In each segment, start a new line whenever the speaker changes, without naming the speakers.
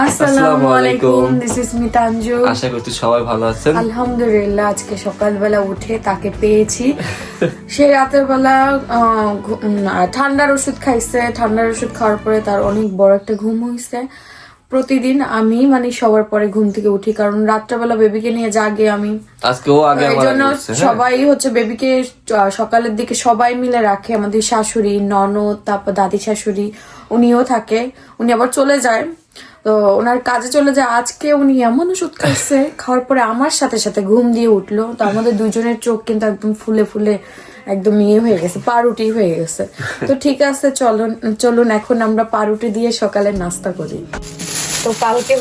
আসসালামু আলাইকুম, this is মিতাঞ্জু।
আশা করছি সবাই ভালো আছেন।
আলহামদুলিল্লাহ, আজকে সকালবেলা উঠে তাকে পেয়েছি। সে রাতের বেলা ঠান্ডার ওষুধ খাইছে। ঠান্ডার ওষুধ খাওয়ার পরে তার অনেক বড় একটা ঘুম হয়েছে। প্রতিদিন আমি সবার পরে ঘুম থেকে উঠি, কারণ রাত্রেবেলা বেবিকে নিয়ে জাগে আমি।
আজকে ও আগে
এই
আমার
জন্য
আগে উঠছে, হ্যাঁ।
সবাই বেবিকে সকালের দিকে সবাই মিলে রাখে। আমাদের শাশুড়ি, ননদ, তারপর দাদি শাশুড়ি, উনিও থাকে। উনি আবার চলে যায়, তো ওনার কাজে চলে যায়। আজকে উনি এমন ওষুধ খাইছে, খাওয়ার পরে আমার সাথে সাথে ঘুম দিয়ে উঠলো। তো আমাদের দুজনের চোখ কিন্তু একদম ফুলে ফুলে একদম হয়ে গেছে, পাউরুটি হয়ে গেছে। তো ঠিক আছে, চলুন এখন আমরা পাউরুটি দিয়ে সকালে নাস্তা করি। তো কালকে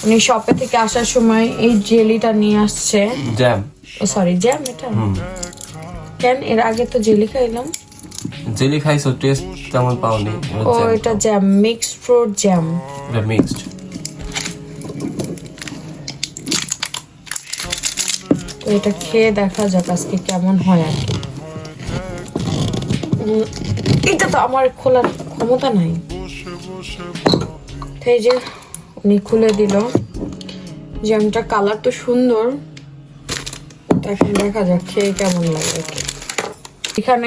উনি শপে থেকে আসার সময় এই জেলিটা নিয়ে আসছে।
Jam,
sorry jam. এটা কেন এর আগে তো জেলি খাইলাম।
জেলি খাইছো, টেস্ট তেমন পাওনি।
ও এটা জ্যাম, মিক্সড ফ্রুট জ্যাম।
এটা মিক্সড।
তো এটা খেয়ে দেখা যাক আজকে কেমন হয় আর কি। এটা তো আমার খোলার ক্ষমতা নাই। এই যে উনি খুলে দিল জ্যামটা। কালার তো সুন্দর, এখন দেখা যাক খেয়ে কেমন লাগে। এখানে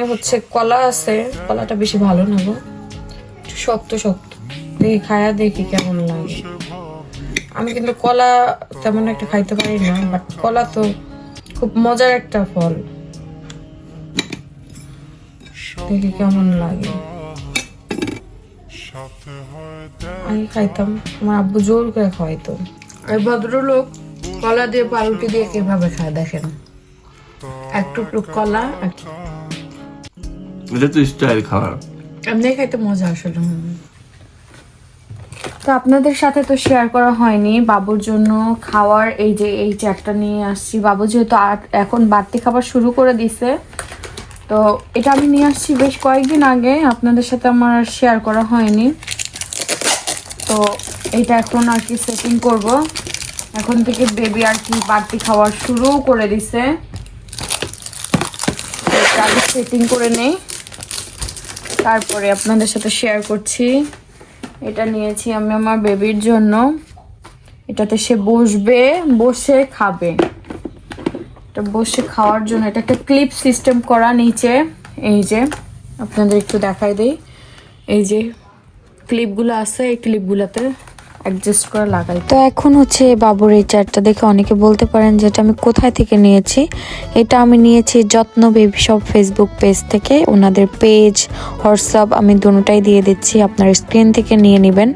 কলা আছে, কলাটা বেশি ভালো না গো, একটু শক্ত শক্ত। দেখি খায়া দেখি কেমন লাগে। আমি কিন্তু কলা তেমন একটা খাইতে পারি না, বাট কলা তো খুব মজার একটা ফল। দেখি কেমন লাগে। আমি খাইতাম, আমার আব্বু জোর করে খাওয়াইতো। এই ভদ্রলোক কলা দিয়ে পাউরুটি দিয়ে কিভাবে খায় দেখেন। একটু কলা,
এটা তো স্টাইল খাবার,
এমনি খাইতে মজা আসলে। তো আপনাদের সাথে তো শেয়ার করা হয়নি বাবুর জন্য খাওয়ার। এই যে এই চারটা নিয়ে আসছি। বাবু যেহেতু এখন বাড়তি খাবার শুরু করে দিছে, তো এটা আমি নিয়ে আসছি বেশ কয়েকদিন আগে, আপনাদের সাথে আমার শেয়ার করা হয়নি। তো এটা এখন আর কি সেটিং করব। এখন থেকে বেবি আর কি বাড়তি খাওয়ার শুরু করে দিছে। আগে সেটিং করে নেই, তারপরে আপনাদের সাথে শেয়ার করছি। এটা নিয়েছি আমি আমার বেবির জন্য। এটাতে সে বসে খাবে। এটা বসে খাওয়ার জন্য এটা একটা ক্লিপ সিস্টেম করা নিচে। এই যে আপনাদের একটু দেখাই দেই, এই যে ক্লিপগুলো আছে, এই ক্লিপগুলোতে অ্যাডজাস্ট করে লাগাই।
তো এখন বাবুর এই চারটা দেখে অনেকে বলতে পারেন যে এটা আমি কোথায় থেকে নিয়েছি। এটা আমি নিয়েছি যত্ন বেবি শপ ফেসবুক পেজ থেকে। ওনাদের পেজ, হোয়াটসঅ্যাপ আমি দুটোটাই দিয়ে দিচ্ছি, আপনার স্ক্রিন থেকে নিয়ে নেবেন।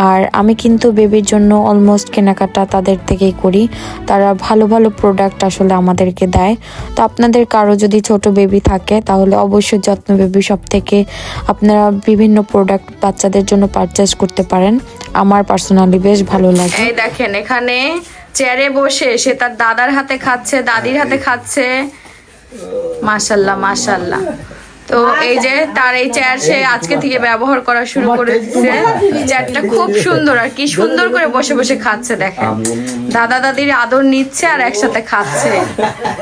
আর আমি কিন্তু বেবির জন্য অলমোস্ট কেনাকাটা তাদের থেকেই করি। তারা ভালো ভালো প্রোডাক্ট আসলে আমাদেরকে দেয়। তো আপনাদের কারো যদি ছোট বেবি থাকে তাহলে অবশ্যই যত্ন বেবি শপ থেকে আপনারা বিভিন্ন প্রোডাক্ট বাচ্চাদের জন্য পারচেজ করতে পারেন। আমার পার্সোনালি বেশ ভালো লাগে।
এই দেখেন, এখানে চেয়ারে বসে সে তার দাদার হাতে খাচ্ছে, দাদির হাতে খাচ্ছে। মাশাআল্লাহ মাশাআল্লাহ। তো এই যে তার এই চেয়ার সে আজকে থেকে ব্যবহার করা শুরু করে দিচ্ছে। চেয়ারটা খুব সুন্দর, আর কি সুন্দর করে বসে বসে খাচ্ছে দেখেন। দাদা দাদির আদর নিচ্ছে আর একসাথে খাচ্ছে।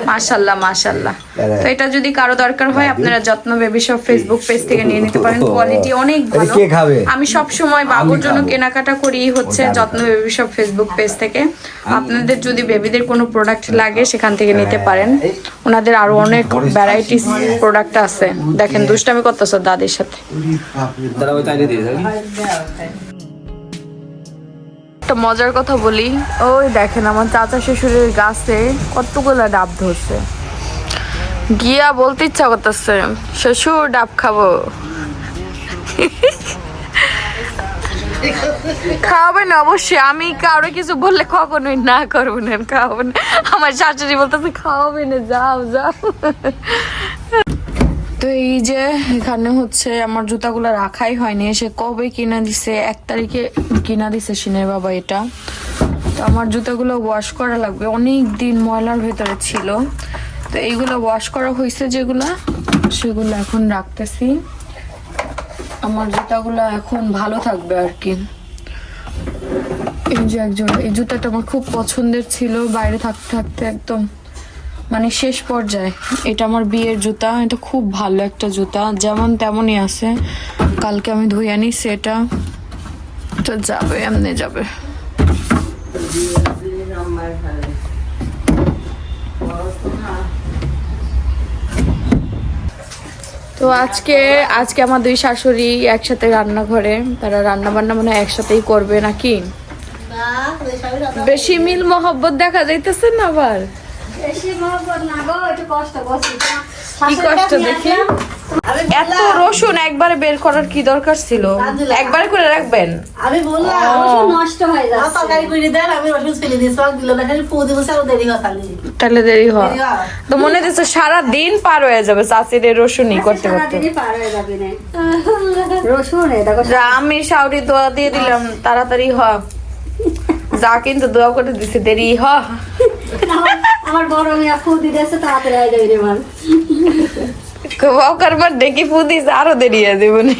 মাশাআল্লাহ মাশাআল্লাহ। তো এটা যদি কারো দরকার হয় আপনারা যত্ন বেবি শপ ফেসবুক পেজ থেকে নিয়ে নিতে পারেন। কোয়ালিটি অনেক ভালো। আমি সব সময় বাবুর জন্য কেনাকাটা করি যত্ন বেবি শপ ফেসবুক পেজ থেকে। আপনাদের যদি বেবিদের কোনো প্রোডাক্ট লাগে সেখান থেকে নিতে পারেন। ওনাদের আরো অনেক ভ্যারাইটিস প্রোডাক্ট আছে। দেখেন দুষ্টামি করতেছ দাদির সাথে। একটা মজার কথা বলি, ওই দেখেন আমার চাচা শ্বশুরের গাছে কতগুলা ডাব ধরছে। গিয়া বলতে ইচ্ছা করতেছে শ্বশুর ডাব খাবো। খাওয়াবেন অবশ্যই, আমি কারো কিছু বললে কখনোই না করবো না, খাওয়াবেন। আমার শাশুড়ি বলতেছে খাওয়াবে না, যাও যাও। তো এই যে এখানে আমার জুতাগুলো রাখাই হয়নি। সে কবে কিনা দিছে, 1 তারিখে কিনা দিছে সিনের বাবা এটা। তো আমার জুতাগুলো ওয়াশ করা লাগবে, অনেক দিন ময়লার ভেতরে ছিল। তো এইগুলো ওয়াশ করা হয়েছে যেগুলা, সেগুলো এখন রাখতেছি। আমার জুতাগুলো এখন ভালো থাকবে আর কি। এই যে এই জুতাটা আমার খুব পছন্দের ছিল, বাইরে থাকতে থাকতে একদম শেষ পর্যায়ে। এটা আমার বিয়ের জুতা, এটা খুব ভালো একটা জুতা, যেমন তেমনই আছে। কালকে আমি ধুয়ে আনিছি এটা। তো যাবে, এমনি যাবে। তো আজকে আমার দুই শাশুড়ি একসাথে রান্নাঘরে, তারা রান্না বান্না মনে হয় একসাথেই করবে নাকি। বেশি মিল মহব্বত দেখা যাইতেছে না আবার। কি কষ্ট দেখি। এত রসুন একবারে বের করার কি দরকার ছিল? একবারে করে রাখবেন।
আমি বললাম রসুন নষ্ট হয়ে যাচ্ছে, তরকারি করে দেন, আমি রসুন ফেলে দিয়েছিলাম, দিল না, খালি ফু দিবছে আর দেরি হয়
তাহলে দেরি হয়। তো মনে হচ্ছে সারা দিন পার হয়ে যাবে চাচির রসুনই করতে করতে।
পার হয়ে যাবে না রসুন। দেখো
আমি শাউরি দোয়া দিয়ে দিলাম তাড়াতাড়ি হ, যা কিন্তু দোয়া করে দিছে দেরি হ।
আমার বড় মেয়ে ফু দিতেছে, তাড়াতাড়ি হয়ে যাবে রে মান।
করবার দেখি ফু দিছে আরো দেরি হয়ে যাবে না।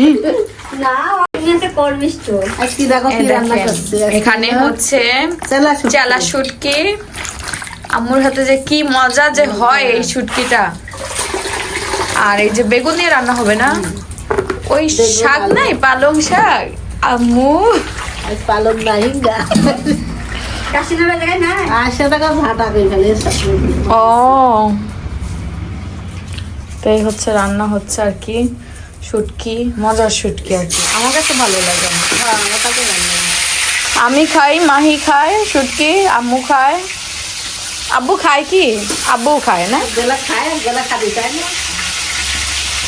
এখানে হচ্ছে চেলা শুটকি। আম্মুর হাতে যে কি মজা যে হয় এই শুটকিটা। আর এই যে বেগুন দিয়ে রান্না হবে না, ওই শাক নাই পালং শাক, আম্মু
পালং নাই কাশিনার জায়গায় না 80 টাকা ভাত আগে ফেলে।
ও তো এই হচ্ছে রান্না হচ্ছে আর কি, শুটকি, মজার শুটকি আর কি, আমার কাছে ভালো লাগে। আমি খাই, মাহি খায় শুটকি, আম্মু খায়। আব্বু খায় কি? আব্বু খায় না,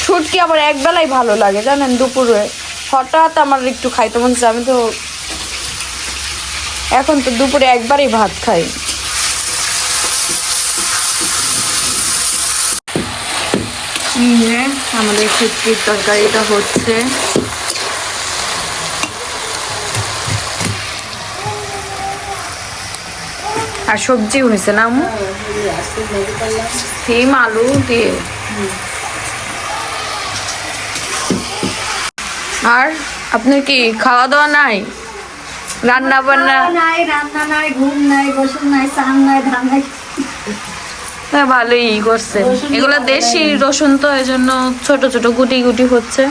শুটকি আমার এক বেলাই ভালো লাগে জানেন। দুপুরে হঠাৎ আমার একটু খাইতে মন চায়, আমি তো এখন তো দুপুরে একবারই ভাত খাই। আমাদের শুটকির তরকারিটা হচ্ছে। আর সবজি হয়েছে না আম্মু? সিম আলু দিয়ে। আর আপনার কি খাওয়া দাওয়া নাই? রান্না বান্না
নাই, রান্না নাই, ঘুম নাই, গোসল নাই, চান নাই, ধান নাই।
হ্যাঁ ভালোই করছে। এগুলো দেশি রসুন তো, এই জন্য ছোট ছোট গুটি গুটি হচ্ছে।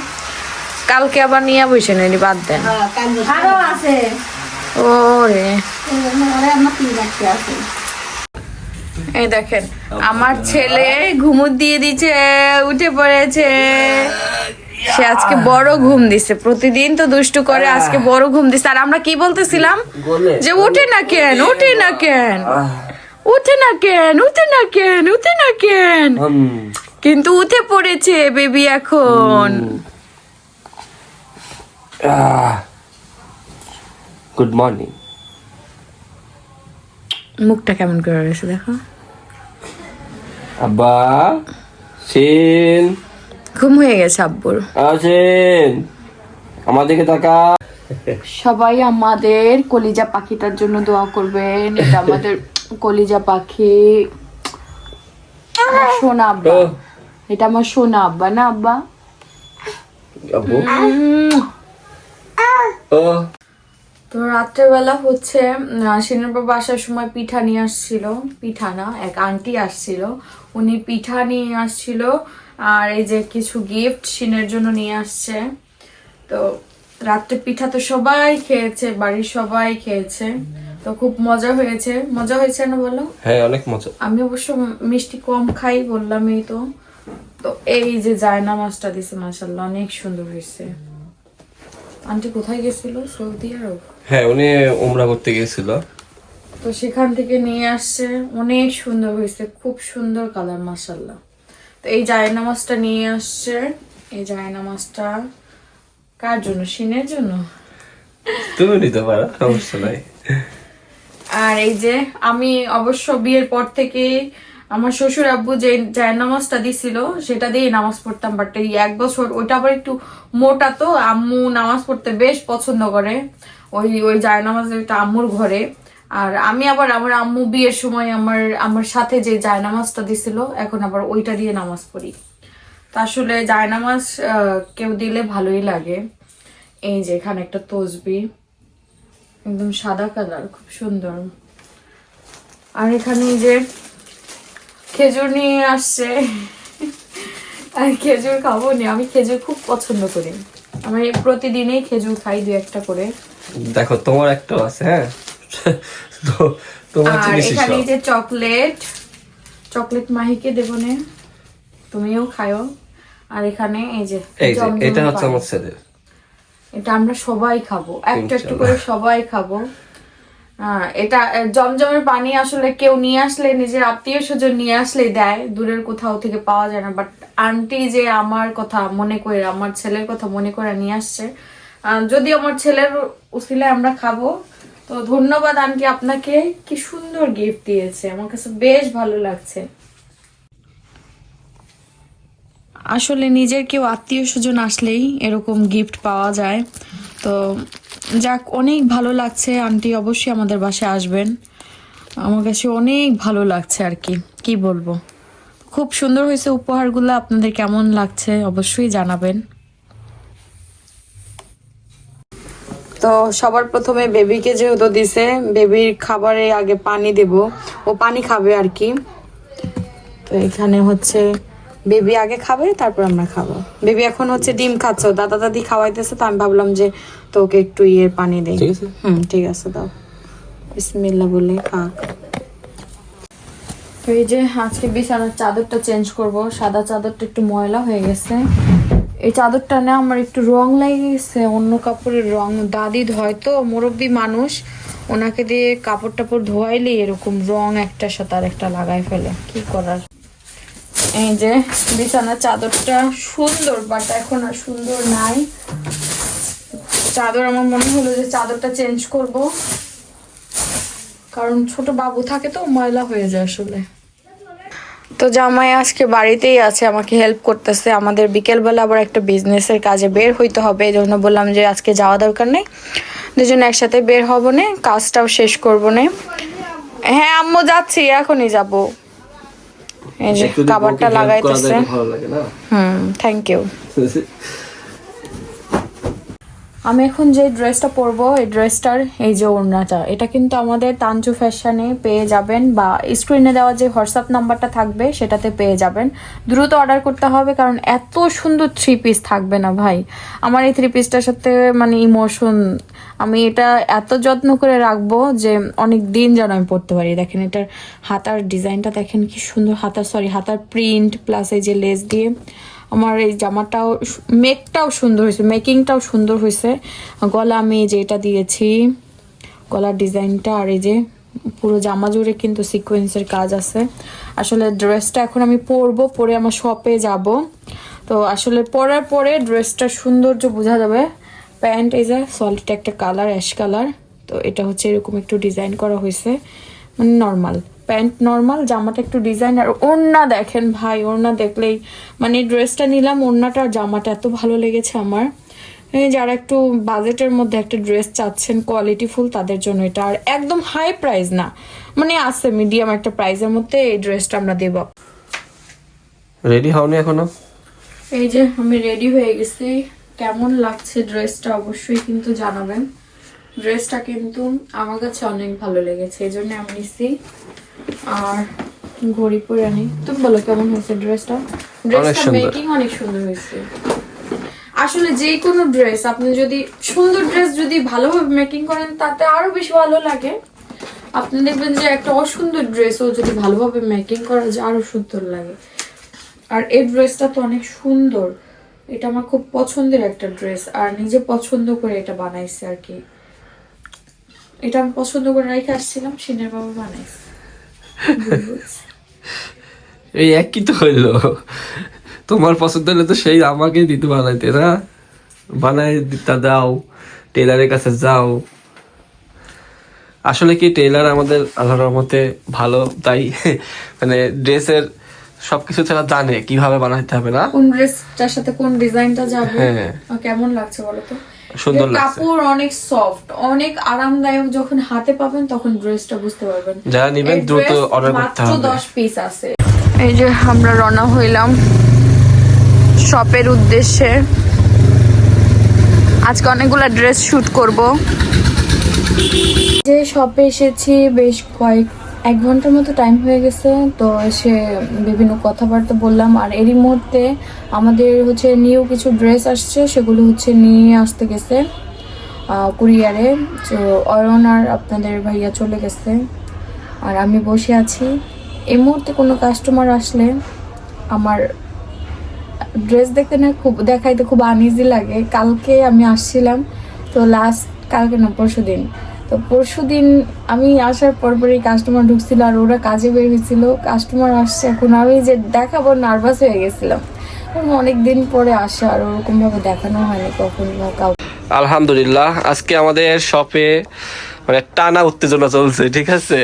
কালকে আবার নিয়ে বসে নেই, বাদ দেন।
আরো আছে
ওরে
আমার 3 বাচ্চা আছে।
এই দেখেন আমার ছেলে ঘুমুর দিয়ে দিচ্ছে, উঠে পড়েছে। সে আজকে বড় ঘুম দিছে, প্রতিদিন তো দুষ্টু করে, আজকে বড় ঘুম দিছে। আর আমরা কি বলতেছিলাম যে উঠে না কেন, উঠে না কেন, উঠে না কেন, উঠে না কেন, উঠে না কেন, কিন্তু উঠে পড়েছে বেবি এখন।
Good morning.
মুখটা কেমন করে রয়েছে দেখো।
আব্বা সেন
ঘুম হয়ে গেছে আব্বুর।
আসেন আমাদেরকে তাকা।
সবাই আমাদের কলিজা পাখিটার জন্য দোয়া করবেন। এটা আমাদের কলিজা পাখি, আমার সোনা আব্বা। এটা আমার সোনা আব্বা না আব্বা?
আব্বু ও
তো রাত্রেবেলা হচ্ছে সিনের বাবা আসার সময় পিঠা নিয়ে আসছিল। পিঠা না, এক আন্টি আসছিল, উনি পিঠা নিয়ে আসছিল। আর এই যে কিছু গিফট সিনের জন্য নিয়ে আসছে। তো রাত্রে পিঠা তো সবাই খেয়েছে, বাড়ির সবাই খেয়েছে। তো খুব মজা হয়েছে। মজা হয়েছে না বলো?
হ্যাঁ অনেক মজা।
আমি অবশ্য মিষ্টি কম খাই, বললাম এই তো। তো এই যে জায়নামাজটা দিছে, মাশাআল্লাহ অনেক সুন্দর হয়েছে। আন্টি কোথায় গেছিল? সৌদি আরব।
হ্যাঁ উনি উমরা করতে গিয়েছিল,
তো সেখান থেকে নিয়ে আসছে, অনেক সুন্দর হয়েছে, খুব সুন্দর কালার মাশাআল্লাহ। তো এই জায়নামাজটা নিয়ে আসছে। এই জায়নামাজটা কার জন্য? সিনের জন্য।
তুমি নিতে পারো, সমস্যা নাই।
আর এই যে আমি অবশ্য বিয়ের পর থেকে আমার শ্বশুর আব্বু যে জায়নামাজটা দিছিল সেটা দিয়ে নামাজ পড়তাম, বাট এই 1 বছর ওইটা আবার একটু মোটা, তো আম্মু নামাজ পড়তে বেশ পছন্দ করে। ওই জায়নামাজ ওইটা আম্মুর ঘরে। আর আমি আবার আমার আম্মু বিয়ের সময় আমার সাথে যে জায়নামাজটা দিছিল, এখন আবার ওইটা দিয়ে নামাজ পড়ি। তা আসলে জায়নামাজ কেউ দিলে ভালোই লাগে। এই যে এখানে একটা তসবিহ, একদম সাদা কালার, খুব সুন্দর। আর এখানে যে খেজুর নিয়ে আসছে, আর খেজুর খাবো না, আমি খেজুর খুব পছন্দ করি। আমি প্রতিদিনই খেজুর খাই 2-1টা করে।
দেখো তোমার একটাও আছে, হ্যাঁ। তো তোমার
আর
জিনিস
এখানে এই যে চকলেট মাহিকে দেবো নে, তুমিও খাও। আর এখানে এই যে
এই যে
জমজমের
এটা হচ্ছে
পানি।
আমার ছেলের।
এটা আমরা সবাই খাবো, একটু একটু করে সবাই খাবো। এটা জমজমের পানি আসলে কেউ নিয়ে আসলে, নিজের আত্মীয় স্বজন নিয়ে আসলে দেয়, দূরের কোথাও থেকে পাওয়া যায় না। বাট আন্টি যে আমার কথা মনে করে, আমার ছেলের কথা মনে করে নিয়ে আসছে, যদি আমার ছেলের উসিলায় আমরা খাবো। তো ধন্যবাদ আন্টি আপনাকে, কি সুন্দর গিফট দিয়েছে, আমার কাছে বেশ ভালো লাগছে। আসলে নিজের কেউ আত্মীয় স্বজন আসলেই এরকম গিফট পাওয়া যায়। তো যাক, অনেক ভালো লাগছে। আন্টি অবশ্যই আমাদের বাসায় আসবেন, আমার কাছে অনেক ভালো লাগছে আর কি বলবো। খুব সুন্দর হয়েছে উপহারগুলো, আপনাদের কেমন লাগছে অবশ্যই জানাবেন। তো সবার প্রথমে বেবিকে যেহেতু দিছে, বেবির খাবারে আগে পানি দেব, ও পানি খাবে আর কি। তো এখানে হচ্ছে বেবি আগে খাবে, তারপর আমরা খাবো। বেবি এখন হচ্ছে ডিম খাচ্ছে, দাদা দাদি খাওয়াইতেছে, তো আমি ভাবলাম যে তোকে একটু পানি দেই।
ঠিক আছে।
ঠিক আছে, দাও। বিসমিল্লাহ বলে খা। তো এই যে আজকে বিছানার চাদরটা চেঞ্জ করব, সাদা চাদরটা একটু ময়লা হয়ে গেছে। এই চাদরটা না আমার একটু রং লেগে গেছে, অন্য কাপড়ের রং। দাদি হয়তো মুরব্বী মানুষ, ওনাকে দিয়ে কাপড় টাপড় ধোয়াইলে এরকম রং একটার সাথে আর একটা লাগাই ফেলে, কি করার। এই যে বিছানার চাদরটা সুন্দর, বাট এখন আর সুন্দর নাই চাদর। আমার মনে হলো যে চাদরটা চেঞ্জ করব, কারণ ছোট বাবু থাকে তো ময়লা হয়ে যায় আসলে। তো জামাই আজকে বাড়িতেই আছে, আমাকে হেল্প করতেছে। আমাদের বিকেলবেলা আবার একটা বিজনেসের কাজে বের হইতে হবে, এই জন্য বললাম যে আজকে যাওয়া দরকার নেই, দুজন একসাথে বের হব না, কাজটাও শেষ করব না। হ্যাঁ আম্মু যাচ্ছি, এখনই যাব। এই যে খাবারটা লাগাইতেছে।
ভালো লাগে না?
Thank you. আমি এখন যে ড্রেসটা পরবো, এই ড্রেসটার এই যে ওড়নাটা, এটা কিন্তু আমাদের তানজু ফ্যাশনে পেয়ে যাবেন, বা স্ক্রিনে দেওয়া যে হোয়াটসঅ্যাপ নাম্বারটা থাকবে সেটাতে পেয়ে যাবেন। দ্রুত অর্ডার করতে হবে, কারণ এত সুন্দর 3 পিস থাকবে না ভাই। আমার এই 3 পিসটার সাথে মানে ইমোশন, আমি এটা এত যত্ন করে রাখবো যে অনেক দিন যেন আমি পরতে পারি। দেখেন এটার হাতার ডিজাইনটা দেখেন কি সুন্দর, হাতার প্রিন্ট প্লাস এই যে লেস দিয়ে। আমার এই জামাটাও মেকটাও সুন্দর হয়েছে, মেকিংটাও সুন্দর হয়েছে। গলা আমি যে এটা দিয়েছি, গলার ডিজাইনটা, আর এই যে পুরো জামা জুড়ে কিন্তু সিকোয়েন্সের কাজ আছে। আসলে ড্রেসটা এখন আমি পরবো, পরে আমার শপে যাব। তো আসলে পরার পরে ড্রেসটার সৌন্দর্য বোঝা যাবে। প্যান্ট এই যে সলিড একটা কালার, অ্যাশ কালার। তো এটা হচ্ছে এরকম একটু ডিজাইন করা হয়েছে, মানে নর্মাল প্যান্ট, নর্মাল জামাটা একটু ডিজাইন। আর ওড়না দেখেন ভাই, ওড়না দেখলেই মানে ড্রেসটা নিলাম, ওড়নাটা আর জামাটা এত ভালো লেগেছে আমার। যারা একটু বাজেটের মধ্যে একটা ড্রেস চাচ্ছেন কোয়ালিটিফুল, তাদের জন্য এটা। আর একদম হাই প্রাইস না, মানে আছে মিডিয়াম একটা প্রাইসের মধ্যে এই ড্রেসটা আমরা দেব।
রেডি হওনি এখনো?
এই যে আমি রেডি হয়ে গেছি। কেমন লাগছে ড্রেসটা অবশ্যই কিন্তু জানাবেন। ড্রেসটা কিন্তু আমার কাছে অনেক ভালো লেগেছে, এই জন্য আমি নিচ্ছি। আর ঘড়ি পরে আনি। তুমি বলো কেমন হয়েছে ড্রেসটা? ড্রেসটা মেকিং অনেক সুন্দর হয়েছে। আসলে যে কোনো ড্রেস আপনি যদি সুন্দর ড্রেস যদি ভালোভাবে মেকিং করেন, তাতে আরো বেশি ভালো লাগে। আপনি দেখবেন যে একটা অসুন্দর ড্রেসও যদি ভালোভাবে মেকিং করা যায়, আরো সুন্দর লাগে। আর এই ড্রেসটা তো অনেক সুন্দর, এটা আমার খুব পছন্দের একটা ড্রেস, আর নিজে পছন্দ করে এটা বানাইছে আর কি। এটা আমি পছন্দ করে রেখে আসছিলাম, সিনের বাবা বানাইছে।
এই একই তো হইলো, তোমার পছন্দ হলে তো সেই আমাকে দিতে বানাইতে না, বানাই দিতে দাও, টেলারের কাছে যাও। আসলে কি টেলার আমাদের আল্লাহর রহমতে ভালো, তাই মানে ড্রেসের সবকিছু তারা জানে কিভাবে বানাইতে হবে না,
কোন ড্রেসটার সাথে কোন ডিজাইনটা যাবে।
হ্যাঁ।
কেমন লাগছে বলো তো?
সুন্দর লাগছে।
কাপড় অনেক সফট, অনেক আরামদায়ক। যখন হাতে পাবেন তখন ড্রেসটা বুঝতে পারবেন।
যারা নেবেন দ্রুত অর্ডার করতে হবে।
10 পিস আছে। এই যে আমরা রওনা হইলাম শপের উদ্দেশ্যে। আজকে অনেকগুলা ড্রেস শুট করব। যে শপে এসেছি বেশ 1 ঘন্টার মতো টাইম হয়ে গেছে। তো এসে বিভিন্ন কথাবার্তা বললাম, আর এরই মুহূর্তে আমাদের হচ্ছে নিউ কিছু ড্রেস আসছে, সেগুলো হচ্ছে নিয়ে আসতে গেছে।
কুরিয়ারে। তো অয়ন আর আপনাদের ভাইয়া চলে গেছে আর আমি বসে আছি। এই মুহূর্তে কোনো কাস্টমার আসলে আমার ড্রেস দেখতে না দেখাইতে খুব আনইজি লাগে। কালকে আমি আসছিলাম, তো কালকে না পরশুদিন, তো পরশুদিন আমি আসার পরপরই কাস্টমার ঢুকছিল আর ওরা কাজে বের হয়েছিল। কাস্টমার আসছে, এখন আমি যে দেখাবো নার্ভাস হয়ে গেছিলাম। অনেক দিন পরে আসে আর ওরকম ভাবে দেখানো হয়নি কখনো কাউকে।
আলহামদুলিল্লাহ, আজকে আমাদের শপে মানে টানা উত্তেজনা চলছে, ঠিক আছে।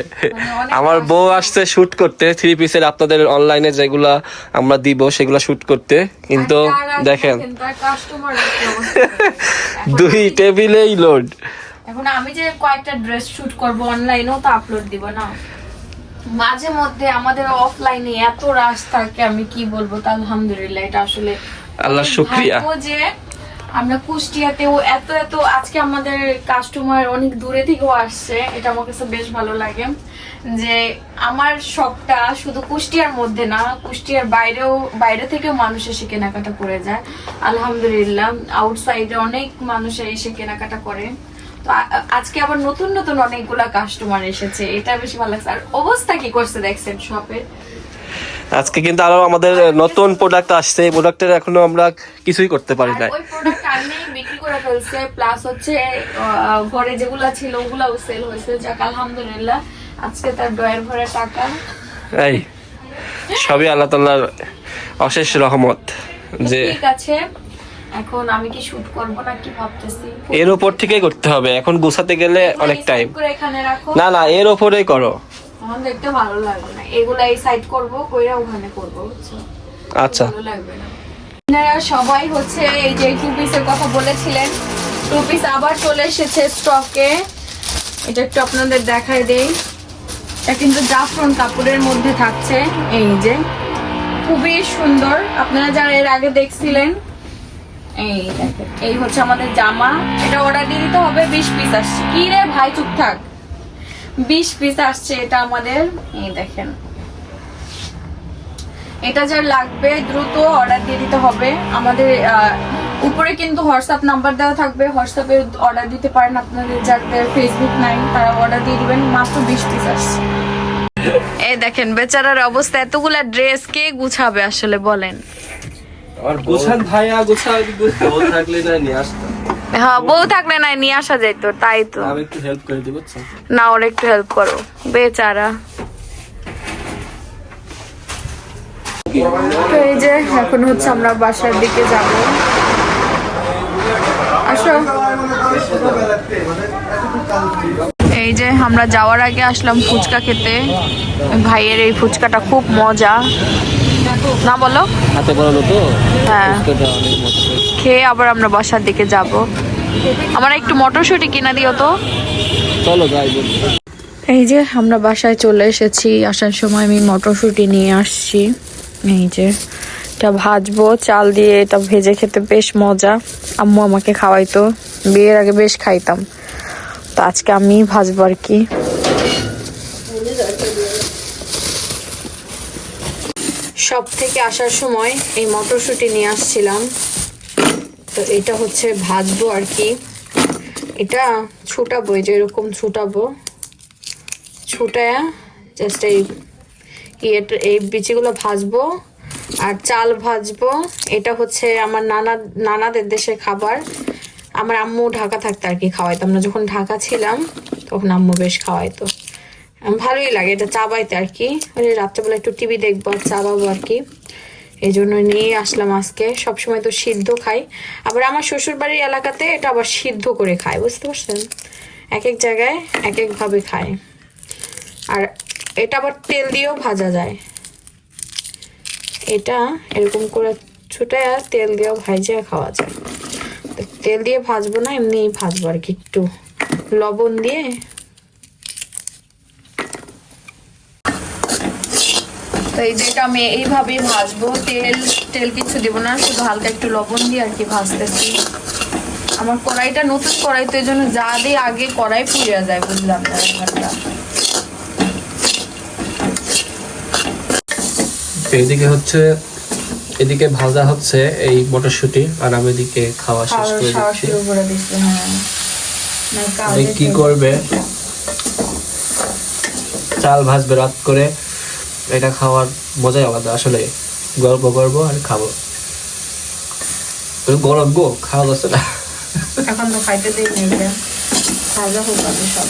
আমার বউ আসছে শুট করতে 3 পিসের, আপনাদের অনলাইনে যেগুলা আমরা দিব সেগুলা শুট করতে, কিন্তু দেখেন 2 টেবিলেই লোড।
এখন আমি যে কয়েকটা ড্রেস শুট করব অনলাইনেও তো আপলোড দিব না, মাঝে মধ্যে আমাদের অফলাইনে এত রাশ থাকে, আমি কি বলবো। তা আলহামদুলিল্লাহ, এটা আসলে
আল্লাহর শুকরিয়া
যে আমরা কুষ্টিয়াতেও এত এত আজকে আমাদের কাস্টমার অনেক দূরে থেকেও আসছে, এটা আমার কাছে বেশ ভালো লাগে। যে আমার শপটা শুধু কুষ্টিয়ার মধ্যে না, কুষ্টিয়ার বাইরে থেকেও মানুষ এসে কেনাকাটা করে যায়। আলহামদুলিল্লাহ, আউটসাইডে অনেক মানুষ এসে কেনাকাটা করে। তো আজকে আবার নতুন নতুন অনেকগুলা কাস্টমার এসেছে, এটা বেশি ভালো লাগছে। আর অবস্থা কি করছে দেখছেন শপের।
আজকে কিন্তু আরো আমাদের নতুন প্রোডাক্ট আসছে, এই প্রোডাক্টের এখনো আমরা কিছুই করতে পারি না।
ওই প্রোডাক্ট আমি বিক্রি করে ফেলছে, প্লাস হচ্ছে ঘরে যেগুলা ছিল ওগুলাও সেল হয়েছে। যাক আলহামদুলিল্লাহ, আজকে তার ডয়ের ভরে টাকা।
এই সবই আল্লাহ তাআলার অশেষ রহমত। যে
ঠিক আছে, এখন আমি কি শুট করব না কি ভাবতেছি।
এর উপর থেকেই করতে হবে, এখন গোছাতে গেলে অনেক টাইম।
এখানে রাখো
না না, এর উপরেই করো,
আমার দেখতে ভালো লাগবে না। এগুলা এই সাইড করব, কইরা ওখানে করব, বুঝছো?
আচ্ছা
ভালো লাগবে না। আপনারা সবাই হচ্ছে এই যে 2 পিসের কথা বলেছিলেন, 2 পিস আবার চলে এসেছে স্টকে। এটা একটু আপনাদের দেখাই দেই। এটা কিন্তু জাফরান কাপড়ের মধ্যে থাকছে, এই যে খুবই সুন্দর। আপনারা যারা এর আগে দেখছিলেন, এই দেখেন, এই হচ্ছে আমাদের জামা। এটা অর্ডার দিয়ে দিতে হবে। 20 পিস আসছে। কি রে ভাই, চুপ থাক। 20 পিস আসছে এটা আমাদের। এই দেখেন, এটা যার লাগবে দ্রুত অর্ডার দিয়ে দিতে হবে। আমাদের উপরে কিন্তু হোয়াটসঅ্যাপ নাম্বার দেওয়া থাকবে, হোয়াটসঅ্যাপে অর্ডার দিতে পারেন। আপনাদের যাদের ফেসবুক নাই তারা অর্ডার দিয়ে দিবেন। মাত্র 20 পিস আসছে। এই দেখেন বেচারার অবস্থা, এতগুলা ড্রেস কে গুছাবে আসলে বলেন।
আর গোছান ভাইয়া, গোছান বউ থাকলে না নিয়ে আসতাম।
হ্যাঁ, বউ থাকলে না নিয়ে আসা যেত, তাই তো।
আমি একটু হেল্প করে দিব।
না, ওর একটু হেল্প করো, বেচারা। তো এই যে এখন হচ্ছে আমরা বাসার দিকে যাব। আসো। এই যে আমরা যাওয়ার আগে আসলাম ফুচকা খেতে। ভাইয়ের এই ফুচকাটা খুব মজা না, বলো?
হাতে বানানো তো,
হ্যাঁ,
ফুচকাটা অনেক মজা।
খেয়ে আবার আমরা বাসার দিকে যাব। আমার একটু মটরশুঁটি কিনা দিও তো।
চলো যাই বলি।
এই যে আমরা বাসায় চলে এসেছি। আসার সময় আমি মটরশুঁটি নিয়ে আসছি। এই যে এটা ভাজবো চাল দিয়ে, এটা ভেজে খেতে বেশ মজা। আম্মু আমাকে খাওয়াইতো, বিয়ের আগে বেশ খাইতাম, তো আজকে আমি ভাজবো আর কি। সব থেকে আসার সময় এই মটরশুঁটি নিয়ে আসছিলাম, তো এটা হচ্ছে ভাজবো আর কি। এটা ছুটাবো, এই যে এরকম ছুটাবো, ছুটায়া জাস্ট এই বিচিগুলো ভাজবো আর চাল ভাজবো। এটা হচ্ছে আমার নানাদের দেশের খাবার। আমার আম্মু ঢাকা থাকতে আর কি খাওয়াইতো, আমরা যখন ঢাকা ছিলাম তখন আম্মু বেশ খাওয়াইতো। ভালোই লাগে এটা চাবাইতে আর কি। ওই রাত্রেবেলা একটু টিভি দেখবো আর চাবাবো আর কি, এই জন্য নিয়ে আসলাম আজকে। সবসময় তো সিদ্ধ খাই, আবার আমার শ্বশুর বাড়ির এলাকাতে এটা আবার সিদ্ধ করে খায়, বুঝতে পারছেন? এক এক জায়গায় এক এক ভাবে খায়। আর এটা আবার তেল দিয়েও ভাজা যায়। এটা এরকম করে ছুটায় তেল দিয়েও ভাজা খাওয়া যায়। তো তেল দিয়ে ভাজবো না, এমনিই ভাজবো আর কি, একটু লবণ দিয়ে। তো এই যেটা আমি এইভাবেই ভাজবো, তেল কিছু দিব না, শুধু হালকা একটু লবণ দিয়ে আর কি ভাজতেছি। আমার কড়াইটা নতুন কড়াই, তো এই জন্য যা দিয়ে আগে কড়াই পুড়ে যায়, বুঝলাম না ব্যাপারটা।
এইদিকে হচ্ছে, এদিকে ভাজা হচ্ছে এই মটরশুঁটি, আর আমি এদিকে খাওয়া শেষ করে দিচ্ছি।
হ্যাঁ,
কি করবে, চাল ভাজবে রাত করে, এটা খাওয়ার মজাই আলাদা আসলে। গল্প করবো আর খাবো, গরম গো খাওয়া যাচ্ছে না।
এখন তো খাইতে দেই না, ভাজা হোক সব।